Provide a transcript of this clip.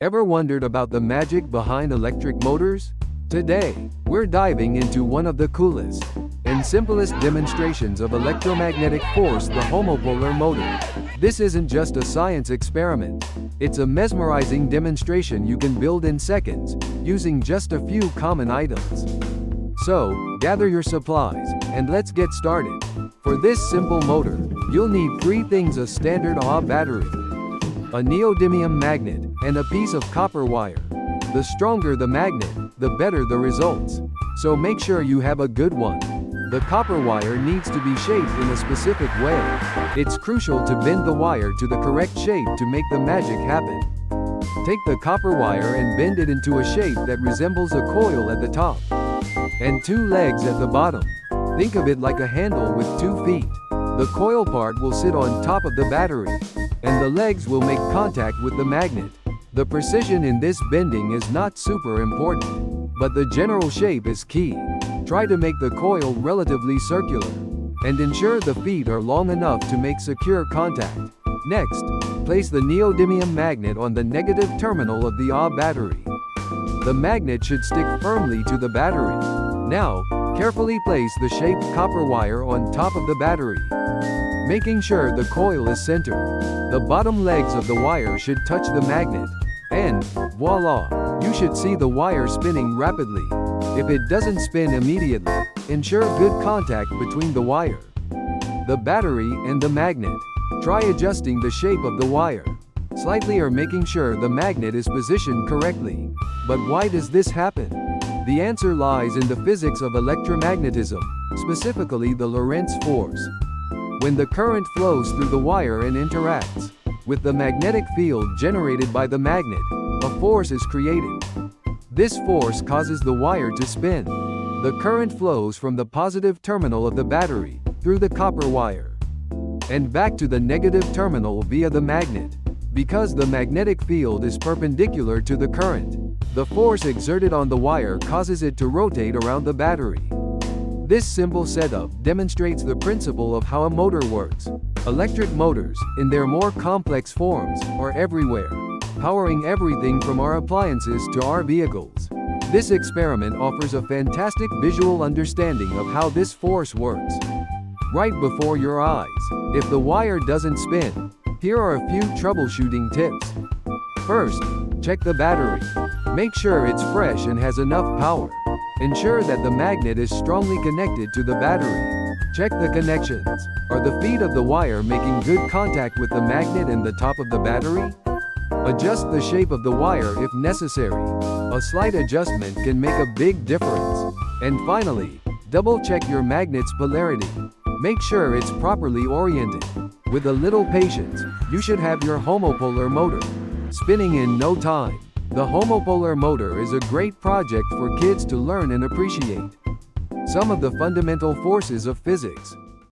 Ever wondered about the magic behind electric motors? Today, we're diving into one of the coolest and simplest demonstrations of electromagnetic force, the homopolar motor. This isn't just a science experiment. It's a mesmerizing demonstration you can build in seconds, using just a few common items. So, gather your supplies, and let's get started. For this simple motor, you'll need three things: a standard AA battery, a neodymium magnet, and a piece of copper wire. The stronger the magnet, the better the results. So make sure you have a good one. The copper wire needs to be shaped in a specific way. It's crucial to bend the wire to the correct shape to make the magic happen. Take the copper wire and bend it into a shape that resembles a coil at the top and two legs at the bottom. Think of it like a handle with 2 feet. The coil part will sit on top of the battery, and the legs will make contact with the magnet. The precision in this bending is not super important, but the general shape is key. Try to make the coil relatively circular, and ensure the feet are long enough to make secure contact. Next, place the neodymium magnet on the negative terminal of the AA battery. The magnet should stick firmly to the battery. Now, carefully place the shaped copper wire on top of the battery, making sure the coil is centered. The bottom legs of the wire should touch the magnet, and voila! You should see the wire spinning rapidly. If it doesn't spin immediately, ensure good contact between the wire, the battery, and the magnet. Try adjusting the shape of the wire slightly or making sure the magnet is positioned correctly. But why does this happen? The answer lies in the physics of electromagnetism, specifically the Lorentz force. When the current flows through the wire and interacts with the magnetic field generated by the magnet, a force is created. This force causes the wire to spin. The current flows from the positive terminal of the battery, through the copper wire, and back to the negative terminal via the magnet. Because the magnetic field is perpendicular to the current, the force exerted on the wire causes it to rotate around the battery. This simple setup demonstrates the principle of how a motor works. Electric motors, in their more complex forms, are everywhere, powering everything from our appliances to our vehicles. This experiment offers a fantastic visual understanding of how this force works right before your eyes. If the wire doesn't spin, here are a few troubleshooting tips. First, check the battery. Make sure it's fresh and has enough power. Ensure that the magnet is strongly connected to the battery. Check the connections. Are the feet of the wire making good contact with the magnet and the top of the battery? Adjust the shape of the wire if necessary. A slight adjustment can make a big difference. And finally, double-check your magnet's polarity. Make sure it's properly oriented. With a little patience, you should have your homopolar motor spinning in no time. The homopolar motor is a great project for kids to learn and appreciate some of the fundamental forces of physics.